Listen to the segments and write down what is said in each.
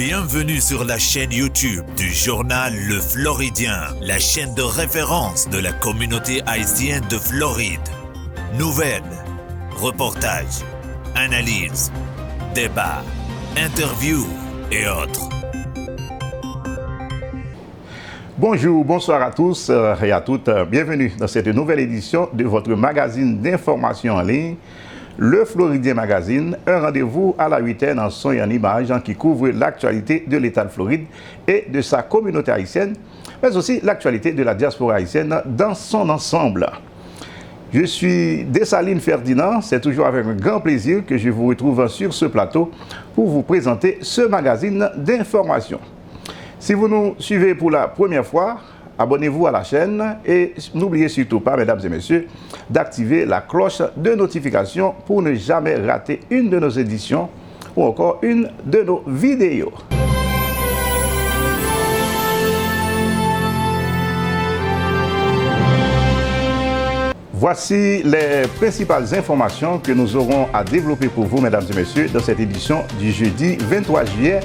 Bienvenue sur la chaîne YouTube du journal Le Floridien, la chaîne de référence de la communauté haïtienne de Floride. Nouvelles, reportages, analyses, débats, interviews et autres. Bonjour, bonsoir à tous et à toutes. Bienvenue dans cette nouvelle édition de votre magazine d'information en ligne, Le Floridien Magazine, un rendez-vous à la huitaine en son et en images qui couvre l'actualité de l'État de Floride et de sa communauté haïtienne, mais aussi l'actualité de la diaspora haïtienne dans son ensemble. Je suis Dessalines Ferdinand, c'est toujours avec un grand plaisir que je vous retrouve sur ce plateau pour vous présenter ce magazine d'information. Si vous nous suivez pour la première fois, abonnez-vous à la chaîne et n'oubliez surtout pas, mesdames et messieurs, d'activer la cloche de notification pour ne jamais rater une de nos éditions ou encore une de nos vidéos. Voici les principales informations que nous aurons à développer pour vous, mesdames et messieurs, dans cette édition du jeudi 23 juillet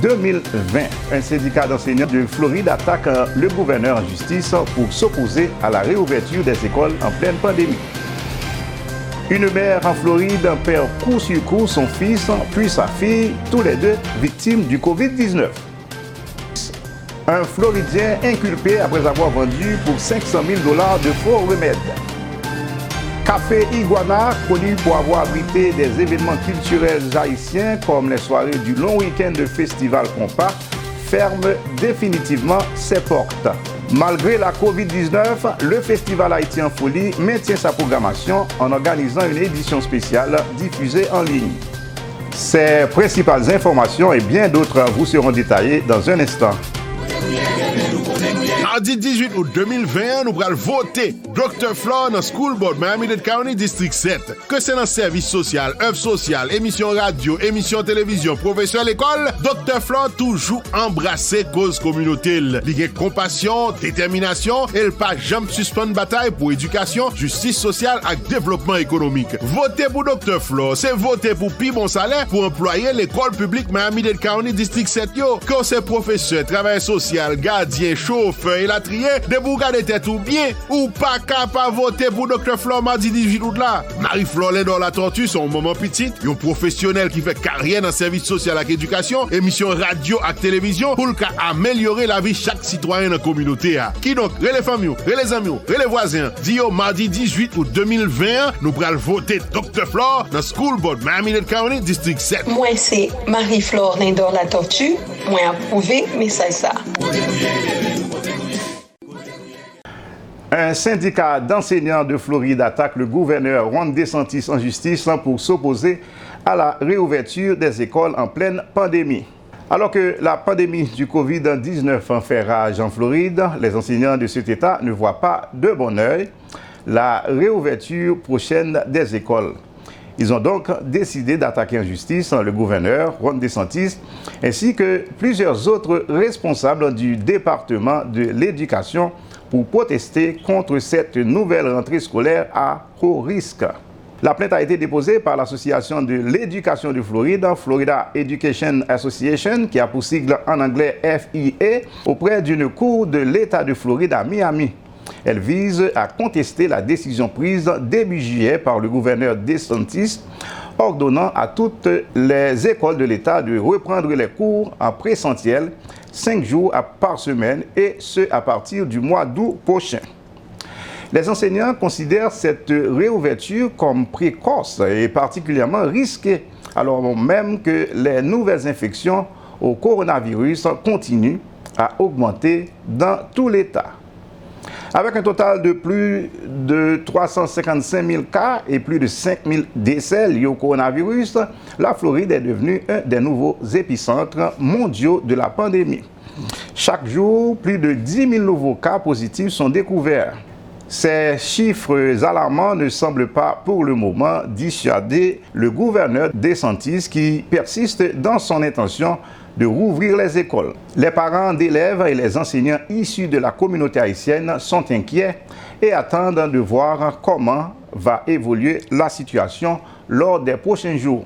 2020. Un syndicat d'enseignants de Floride attaque le gouverneur en justice pour s'opposer à la réouverture des écoles en pleine pandémie. Une mère en Floride perd coup sur coup son fils puis sa fille, tous les deux victimes du Covid-19. Un Floridien inculpé après avoir vendu pour 500 000 $ de faux remèdes. Café Iguana, connu pour avoir abrité des événements culturels haïtiens comme les soirées du long week-end de Festival Compas, ferme définitivement ses portes. Malgré la Covid-19, le Festival Haïti en Folie maintient sa programmation en organisant une édition spéciale diffusée en ligne. Ces principales informations et bien d'autres vous seront détaillées dans un instant. Mardi 18 août 2020, nous allons voter Dr. Flor dans School Board Miami-Dade County District 7. Que c'est dans service social, œuvre sociale, émission radio, émission télévision, professeur à l'école, Dr. Flor toujours embrassé cause communautaire. Il y a compassion, détermination et il pas jamais suspendre bataille pour éducation, justice sociale et développement économique. Voter pour Dr. Flor, c'est voter pour plus bon salaire pour employer l'école publique Miami-Dade County District 7 yo. Que c'est professeur, travail social, gardien, chauffeur et latrier, de vous garder tête ou bien ou pas capable voter pour Dr. Flor mardi 18 août là. Marie-Flore Lindor la tortue, son moment petit, un professionnel qui fait carrière dans service social et éducation, émission radio et télévision pour améliorer la vie chaque citoyen dans la communauté. Qui donc, les familles, les amis, les voisins, dit mardi 18 août 2020, nous allons voter Dr. Flor dans School Board Miami-Dade County District 7. Moi c'est Marie-Flore Lindor la tortue, moi approuvé message ça. Un syndicat d'enseignants de Floride attaque le gouverneur Ron DeSantis en justice pour s'opposer à la réouverture des écoles en pleine pandémie. Alors que la pandémie du Covid-19 fait rage en Floride, les enseignants de cet État ne voient pas de bon œil la réouverture prochaine des écoles. Ils ont donc décidé d'attaquer en justice le gouverneur Ron DeSantis ainsi que plusieurs autres responsables du département de l'éducation pour protester contre cette nouvelle rentrée scolaire à haut risque. La plainte a été déposée par l'Association de l'éducation de Floride, Florida Education Association, qui a pour sigle en anglais FEA, auprès d'une cour de l'État de Floride à Miami. Elle vise à contester la décision prise début juillet par le gouverneur DeSantis, ordonnant à toutes les écoles de l'État de reprendre les cours en présentiel 5 jours par semaine et ce à partir du mois d'août prochain. Les enseignants considèrent cette réouverture comme précoce et particulièrement risquée, alors même que les nouvelles infections au coronavirus continuent à augmenter dans tout l'État. Avec un total de plus de 355 000 cas et plus de 5 000 décès liés au coronavirus, la Floride est devenue un des nouveaux épicentres mondiaux de la pandémie. Chaque jour, plus de 10 000 nouveaux cas positifs sont découverts. Ces chiffres alarmants ne semblent pas pour le moment dissuader le gouverneur DeSantis qui persiste dans son intention de rouvrir les écoles. Les parents d'élèves et les enseignants issus de la communauté haïtienne sont inquiets et attendent de voir comment va évoluer la situation lors des prochains jours.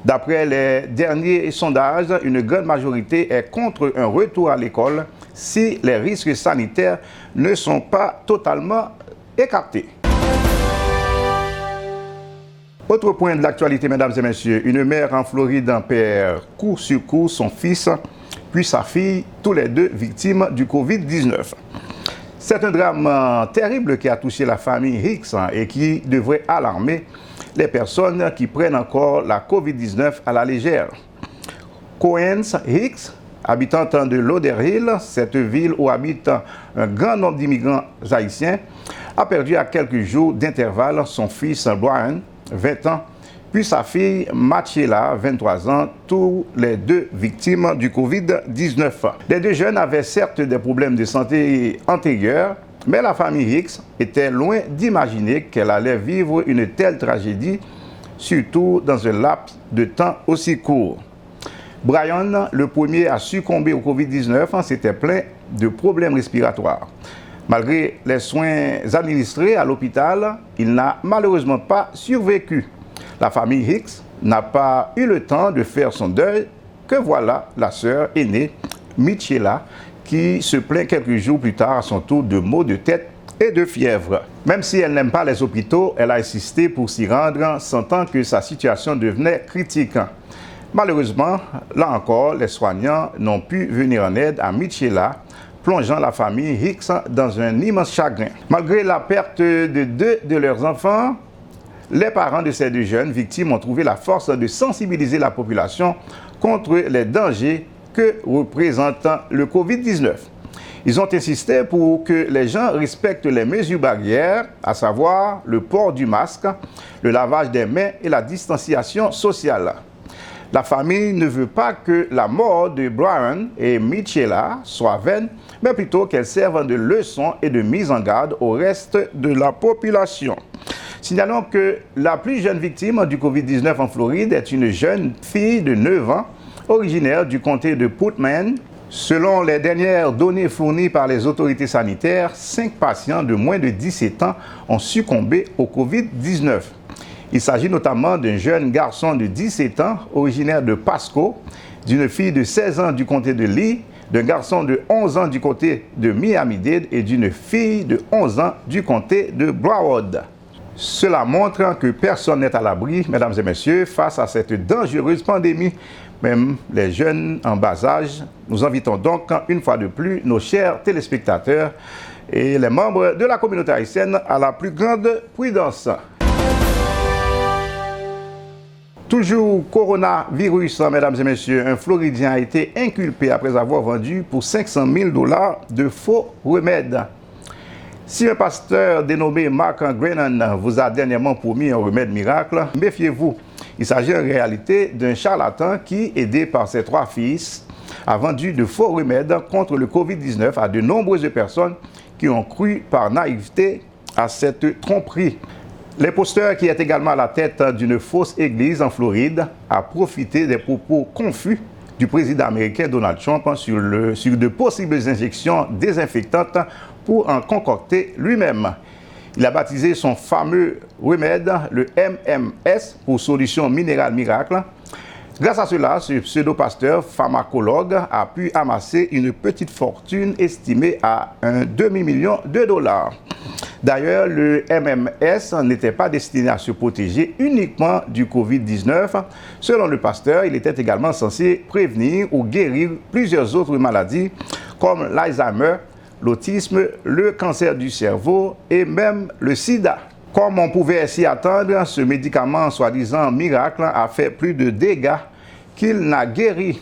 D'après les derniers sondages, une grande majorité est contre un retour à l'école si les risques sanitaires ne sont pas totalement écartés. Autre point de l'actualité, mesdames et messieurs, une mère en Floride en perd coup sur coup son fils puis sa fille, tous les deux victimes du Covid-19. C'est un drame terrible qui a touché la famille Hicks et qui devrait alarmer les personnes qui prennent encore la Covid-19 à la légère. Coens Hicks, habitante de Lauderhill, cette ville où habite un grand nombre d'immigrants haïtiens, a perdu à quelques jours d'intervalle son fils Brian, 20 ans, puis sa fille Machiela, 23 ans, tous les deux victimes du Covid-19. Les deux jeunes avaient certes des problèmes de santé antérieurs, mais la famille Hicks était loin d'imaginer qu'elle allait vivre une telle tragédie, surtout dans un laps de temps aussi court. Brian, le premier à succomber au Covid-19, s'était plaint de problèmes respiratoires. Malgré les soins administrés à l'hôpital, il n'a malheureusement pas survécu. La famille Hicks n'a pas eu le temps de faire son deuil, que voilà la sœur aînée, Michela, qui se plaint quelques jours plus tard à son tour de maux de tête et de fièvre. Même si elle n'aime pas les hôpitaux, elle a insisté pour s'y rendre, sentant que sa situation devenait critique. Malheureusement, là encore, les soignants n'ont pu venir en aide à Michela, plongeant la famille Hicks dans un immense chagrin. Malgré la perte de deux de leurs enfants, les parents de ces deux jeunes victimes ont trouvé la force de sensibiliser la population contre les dangers que représente le Covid-19. Ils ont insisté pour que les gens respectent les mesures barrières, à savoir le port du masque, le lavage des mains et la distanciation sociale. La famille ne veut pas que la mort de Brian et Michela soit vaine, mais plutôt qu'elle serve de leçon et de mise en garde au reste de la population. Signalons que la plus jeune victime du Covid-19 en Floride est une jeune fille de 9 ans, originaire du comté de Putnam. Selon les dernières données fournies par les autorités sanitaires, 5 patients de moins de 17 ans ont succombé au Covid-19. Il s'agit notamment d'un jeune garçon de 17 ans, originaire de Pasco, d'une fille de 16 ans du comté de Lee, d'un garçon de 11 ans du comté de Miami-Dade et d'une fille de 11 ans du comté de Broward. Cela montre que personne n'est à l'abri, mesdames et messieurs, face à cette dangereuse pandémie. Même les jeunes en bas âge, nous invitons donc une fois de plus nos chers téléspectateurs et les membres de la communauté haïtienne à la plus grande prudence. Toujours coronavirus, mesdames et messieurs, un Floridien a été inculpé après avoir vendu pour 500 000 $ de faux remèdes. Si un pasteur dénommé Mark Grennan vous a dernièrement promis un remède miracle, méfiez-vous. Il s'agit en réalité d'un charlatan qui, aidé par ses 3 fils, a vendu de faux remèdes contre le Covid-19 à de nombreuses personnes qui ont cru par naïveté à cette tromperie. L'imposteur, qui est également à la tête d'une fausse église en Floride, a profité des propos confus du président américain Donald Trump sur de possibles injections désinfectantes pour en concocter lui-même. Il a baptisé son fameux remède le MMS pour solution minérale miracle. Grâce à cela, ce pseudo-pasteur pharmacologue a pu amasser une petite fortune estimée à un demi-million de $. D'ailleurs, le MMS n'était pas destiné à se protéger uniquement du Covid-19. Selon le pasteur, il était également censé prévenir ou guérir plusieurs autres maladies comme l'Alzheimer, l'autisme, le cancer du cerveau et même le sida. Comme on pouvait s'y attendre, ce médicament soi-disant miracle a fait plus de dégâts qu'il n'a guéri.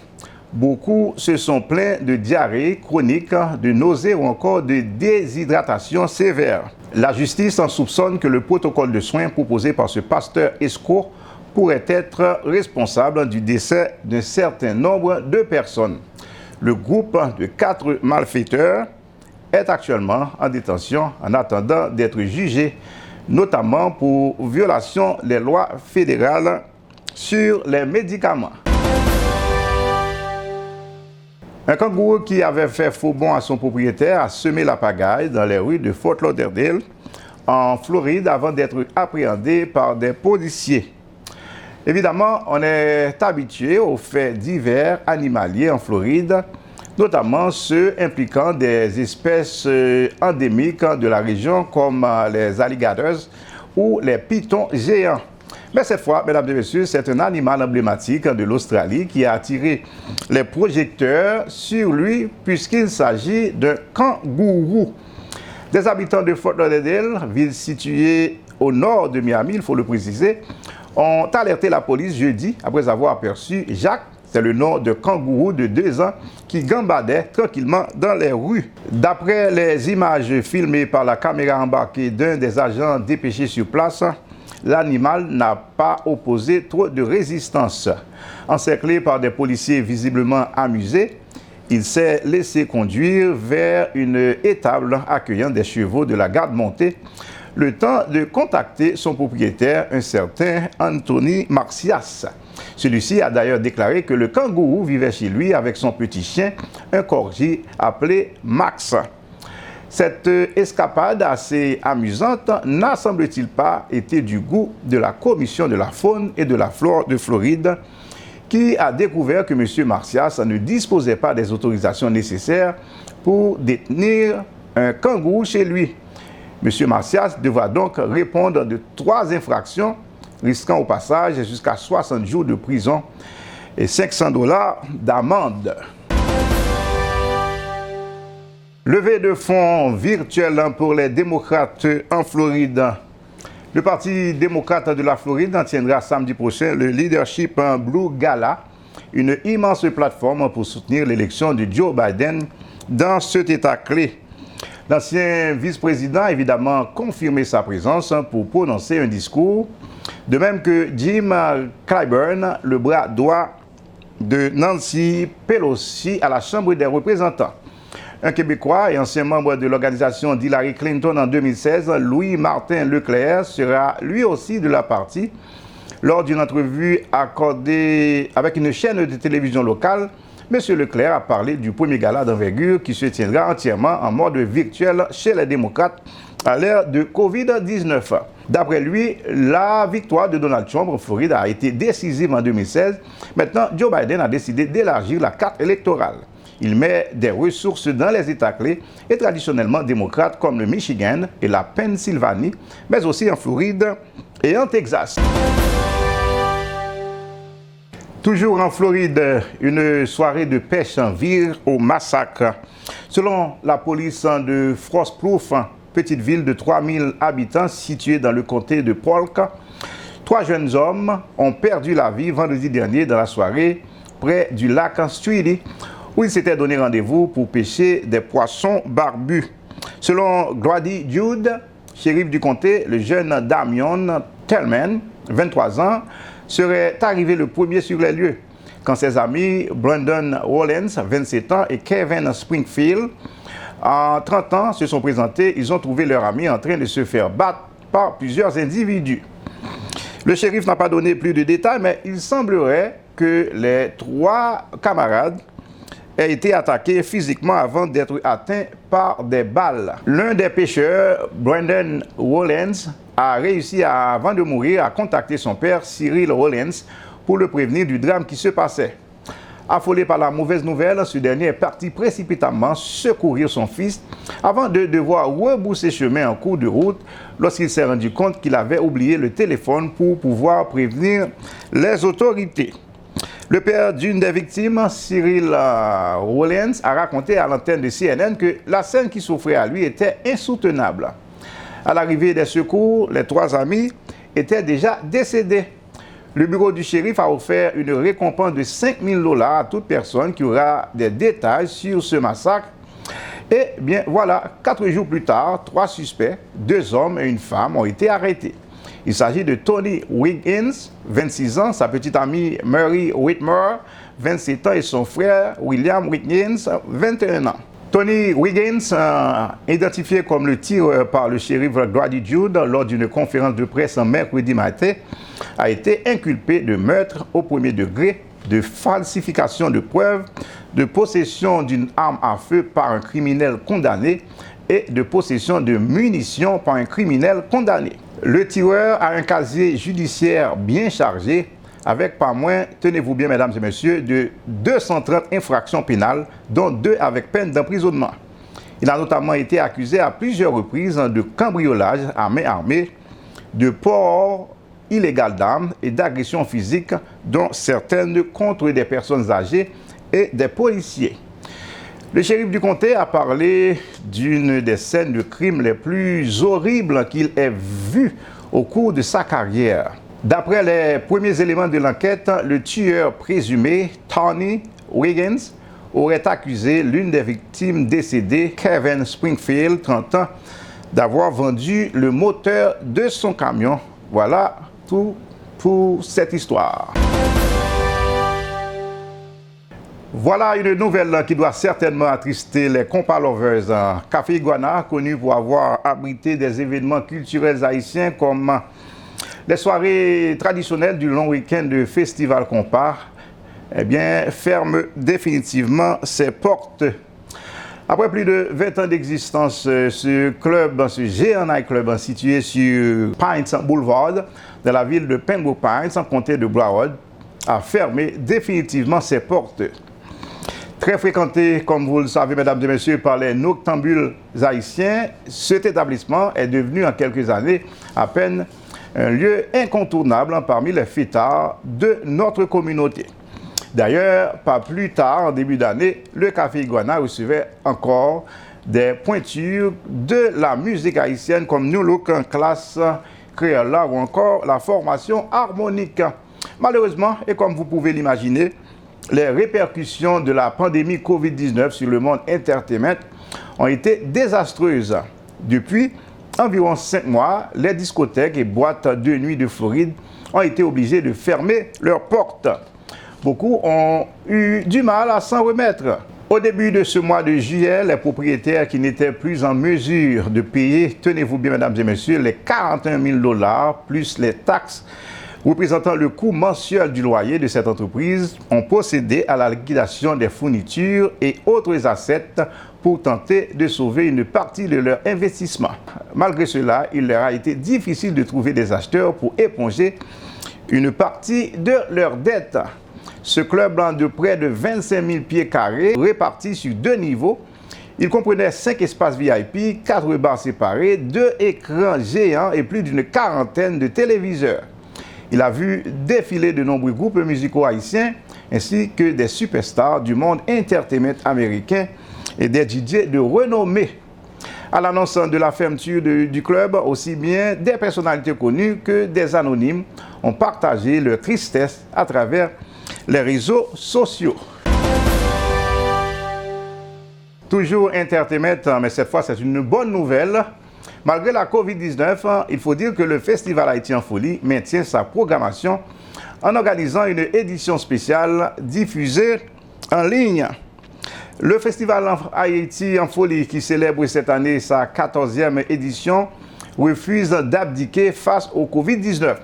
Beaucoup se sont plaints de diarrhée chronique, de nausées ou encore de déshydratation sévère. La justice en soupçonne que le protocole de soins proposé par ce pasteur escroc pourrait être responsable du décès d'un certain nombre de personnes. Le groupe de 4 malfaiteurs est actuellement en détention en attendant d'être jugé, notamment pour violation des lois fédérales sur les médicaments. Un kangourou qui avait fait faux bond à son propriétaire a semé la pagaille dans les rues de Fort Lauderdale, en Floride, avant d'être appréhendé par des policiers. Évidemment, on est habitué aux faits divers animaliers en Floride, notamment ceux impliquant des espèces endémiques de la région comme les alligators ou les pythons géants. Mais cette fois, mesdames et messieurs, c'est un animal emblématique de l'Australie qui a attiré les projecteurs sur lui puisqu'il s'agit d'un kangourou. Des habitants de Fort Lauderdale, ville située au nord de Miami, il faut le préciser, ont alerté la police jeudi après avoir aperçu Jacques, c'est le nom de kangourou de 2 ans, qui gambadait tranquillement dans les rues. D'après les images filmées par la caméra embarquée d'un des agents dépêchés sur place, l'animal n'a pas opposé trop de résistance. Encerclé par des policiers visiblement amusés, il s'est laissé conduire vers une étable accueillant des chevaux de la garde montée, le temps de contacter son propriétaire, un certain Anthony Marcias. Celui-ci a d'ailleurs déclaré que le kangourou vivait chez lui avec son petit chien, un corgi appelé Max. Cette escapade assez amusante n'a, semble-t-il pas, été du goût de la Commission de la faune et de la flore de Floride, qui a découvert que M. Marcias ne disposait pas des autorisations nécessaires pour détenir un kangourou chez lui. M. Marcias devra donc répondre de 3 infractions, risquant au passage jusqu'à 60 jours de prison et $500 d'amende. Levée de fonds virtuelle pour les démocrates en Floride. Le Parti démocrate de la Floride tiendra samedi prochain le Leadership Blue Gala, une immense plateforme pour soutenir l'élection de Joe Biden dans cet État clé. L'ancien vice-président a évidemment confirmé sa présence pour prononcer un discours, de même que Jim Clyburn, le bras droit de Nancy Pelosi à la Chambre des représentants. Un Québécois et ancien membre de l'organisation d'Hillary Clinton en 2016, Louis-Martin Leclerc, sera lui aussi de la partie. Lors d'une entrevue accordée avec une chaîne de télévision locale, M. Leclerc a parlé du premier gala d'envergure qui se tiendra entièrement en mode virtuel chez les démocrates à l'ère de Covid-19. D'après lui, la victoire de Donald Trump en Floride a été décisive en 2016. Maintenant, Joe Biden a décidé d'élargir la carte électorale. Il met des ressources dans les États clés et traditionnellement démocrates comme le Michigan et la Pennsylvanie, mais aussi en Floride et en Texas. Toujours en Floride, une soirée de pêche vire au massacre. Selon la police de Frostproof, petite ville de 3000 habitants située dans le comté de Polk, 3 jeunes hommes ont perdu la vie vendredi dernier dans la soirée près du lac Streety, où ils s'étaient donné rendez-vous pour pêcher des poissons barbus. Selon Grady Jude, shérif du comté, le jeune Damion Tellman, 23 ans, serait arrivé le premier sur les lieux. Quand ses amis Brandon Rollins, 27 ans, et Kevin Springfield, en 30 ans, se sont présentés, ils ont trouvé leur ami en train de se faire battre par plusieurs individus. Le shérif n'a pas donné plus de détails, mais il semblerait que les 3 camarades aient été attaqués physiquement avant d'être atteints par des balles. L'un des pêcheurs, Brandon Rollins, a réussi, avant de mourir, à contacter son père, Cyril Rollins, pour le prévenir du drame qui se passait. Affolé par la mauvaise nouvelle, ce dernier est parti précipitamment secourir son fils avant de devoir rebrousser chemin en cours de route lorsqu'il s'est rendu compte qu'il avait oublié le téléphone pour pouvoir prévenir les autorités. Le père d'une des victimes, Cyril Rollins, a raconté à l'antenne de CNN que la scène qui s'offrait à lui était insoutenable. À l'arrivée des secours, les 3 amis étaient déjà décédés. Le bureau du shérif a offert une récompense de $5 000 à toute personne qui aura des détails sur ce massacre. Et bien voilà, 4 jours plus tard, 3 suspects, 2 hommes et une femme ont été arrêtés. Il s'agit de Tony Wiggins, 26 ans, sa petite amie Mary Whitmore, 27 ans, et son frère William Wiggins, 21 ans. Tony Wiggins, identifié comme le tireur par le shérif Grady Jude lors d'une conférence de presse mercredi matin, a été inculpé de meurtre au premier degré, de falsification de preuves, de possession d'une arme à feu par un criminel condamné et de possession de munitions par un criminel condamné. Le tireur a un casier judiciaire bien chargé, avec pas moins, tenez-vous bien mesdames et messieurs, de 230 infractions pénales, dont 2 avec peine d'emprisonnement. Il a notamment été accusé à plusieurs reprises de cambriolage à main armée, de port illégal d'armes et d'agression physique, dont certaines contre des personnes âgées et des policiers. Le shérif du comté a parlé d'une des scènes de crime les plus horribles qu'il ait vues au cours de sa carrière. D'après les premiers éléments de l'enquête, le tueur présumé, Tony Wiggins, aurait accusé l'une des victimes décédées, Kevin Springfield, 30 ans, d'avoir vendu le moteur de son camion. Voilà tout pour cette histoire. Voilà une nouvelle qui doit certainement attrister les compas lovers. Café Iguana, connu pour avoir abrité des événements culturels haïtiens comme les soirées traditionnelles du long week-end de Festival Compas, eh bien, ferme définitivement ses portes. Après plus de 20 ans d'existence, ce géant nightclub situé sur Pines Boulevard, dans la ville de Pembroke Pines, en comté de Broward, a fermé définitivement ses portes. Très fréquenté, comme vous le savez, mesdames et messieurs, par les noctambules haïtiens, cet établissement est devenu en quelques années à peine un lieu incontournable parmi les fêtards de notre communauté. D'ailleurs, pas plus tard, en début d'année, le Café Iguana recevait encore des pointures de la musique haïtienne comme New Look, Classe Créola ou encore la formation harmonique. Malheureusement, et comme vous pouvez l'imaginer, les répercussions de la pandémie COVID-19 sur le monde entertainment ont été désastreuses. Depuis environ 5 mois, les discothèques et boîtes de nuit de Floride ont été obligées de fermer leurs portes. Beaucoup ont eu du mal à s'en remettre. Au début de ce mois de juillet, les propriétaires qui n'étaient plus en mesure de payer, tenez-vous bien mesdames et messieurs, les 41 000 $ plus les taxes représentant le coût mensuel du loyer de cette entreprise, ont procédé à la liquidation des fournitures et autres assets pour tenter de sauver une partie de leur investissement. Malgré cela, il leur a été difficile de trouver des acheteurs pour éponger une partie de leurs dettes. Ce club de près de 25 000 pieds carrés, répartis sur 2 niveaux, il comprenait 5 espaces VIP, 4 bars séparés, 2 écrans géants et plus d'une quarantaine de téléviseurs. Il a vu défiler de nombreux groupes musicaux haïtiens ainsi que des superstars du monde entertainment américain et des DJ de renommée. À l'annonce de la fermeture du club, aussi bien des personnalités connues que des anonymes ont partagé leur tristesse à travers les réseaux sociaux. Toujours entertainment, mais cette fois c'est une bonne nouvelle. Malgré la COVID-19, il faut dire que le Festival Haïti en Folie maintient sa programmation en organisant une édition spéciale diffusée en ligne. Le Festival Haïti en Folie, qui célèbre cette année sa 14e édition, refuse d'abdiquer face au COVID-19.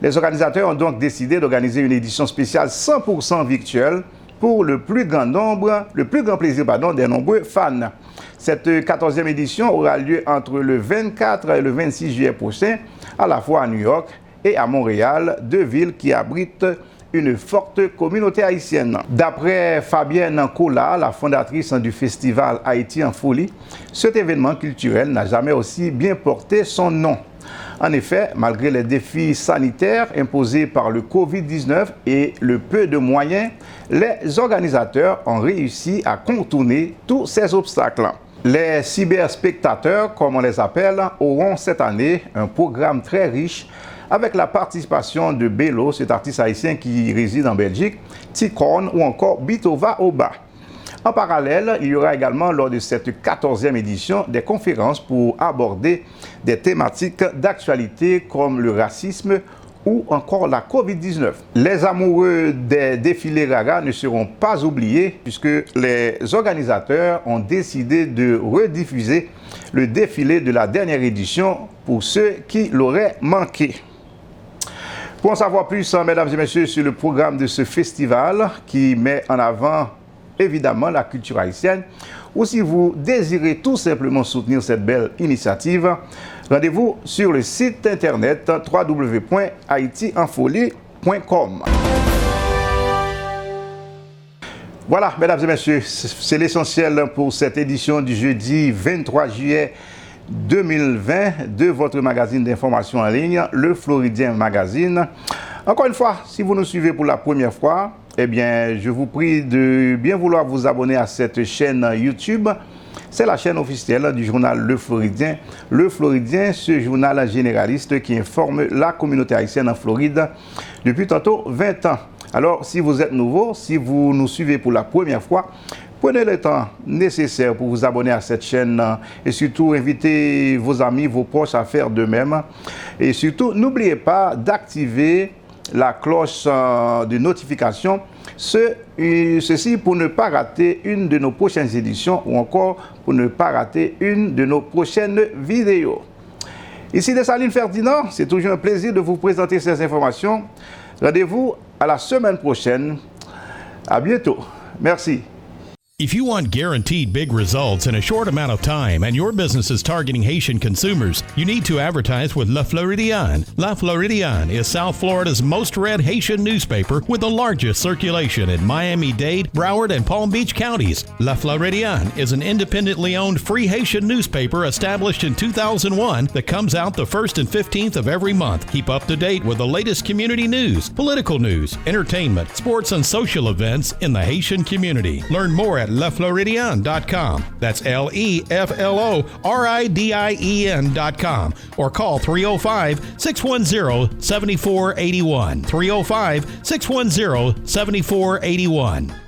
Les organisateurs ont donc décidé d'organiser une édition spéciale 100% virtuelle pour le plus grand plaisir des nombreux fans. Cette 14e édition aura lieu entre le 24 et le 26 juillet prochain, à la fois à New York et à Montréal, 2 villes qui abritent une forte communauté haïtienne. D'après Fabienne Kola, la fondatrice du Festival Haïti en Folie, cet événement culturel n'a jamais aussi bien porté son nom. En effet, malgré les défis sanitaires imposés par le COVID-19 et le peu de moyens, les organisateurs ont réussi à contourner tous ces obstacles. Les cyberspectateurs, comme on les appelle, auront cette année un programme très riche avec la participation de Bello, cet artiste haïtien qui réside en Belgique, Ticorn ou encore Bitova Oba. En parallèle, il y aura également lors de cette 14e édition des conférences pour aborder des thématiques d'actualité comme le racisme ou encore la COVID-19. Les amoureux des défilés Gaga ne seront pas oubliés puisque les organisateurs ont décidé de rediffuser le défilé de la dernière édition pour ceux qui l'auraient manqué. Pour en savoir plus, mesdames et messieurs, sur le programme de ce festival qui met en avant évidemment la culture haïtienne, ou si vous désirez tout simplement soutenir cette belle initiative, rendez-vous sur le site internet www.haitienfolie.org. haïtien.com. Voilà, mesdames et messieurs, c'est l'essentiel pour cette édition du jeudi 23 juillet 2020 de votre magazine d'information en ligne, Le Floridien Magazine. Encore une fois, si vous nous suivez pour la première fois, eh bien, je vous prie de bien vouloir vous abonner à cette chaîne YouTube. C'est la chaîne officielle du journal Le Floridien. Le Floridien, ce journal généraliste qui informe la communauté haïtienne en Floride depuis tantôt 20 ans. Alors, si vous êtes nouveau, si vous nous suivez pour la première fois, prenez le temps nécessaire pour vous abonner à cette chaîne et surtout invitez vos amis, vos proches à faire de même. Et surtout, n'oubliez pas d'activer la cloche de notification, ceci pour ne pas rater une de nos prochaines éditions ou encore pour ne pas rater une de nos prochaines vidéos. Ici Dessalines Ferdinand, c'est toujours un plaisir de vous présenter ces informations. Rendez-vous à la semaine prochaine. À bientôt. Merci. If you want guaranteed big results in a short amount of time and your business is targeting Haitian consumers, you need to advertise with La Floridienne. La Floridienne is South Florida's most read Haitian newspaper with the largest circulation in Miami-Dade, Broward, and Palm Beach counties. La Floridienne is an independently owned free Haitian newspaper established in 2001 that comes out the 1st and 15th of every month. Keep up to date with the latest community news, political news, entertainment, sports, and social events in the Haitian community. Learn more at LeFloridien.com. That's LeFloridien.com. Or call 305-610-7481. 305-610-7481.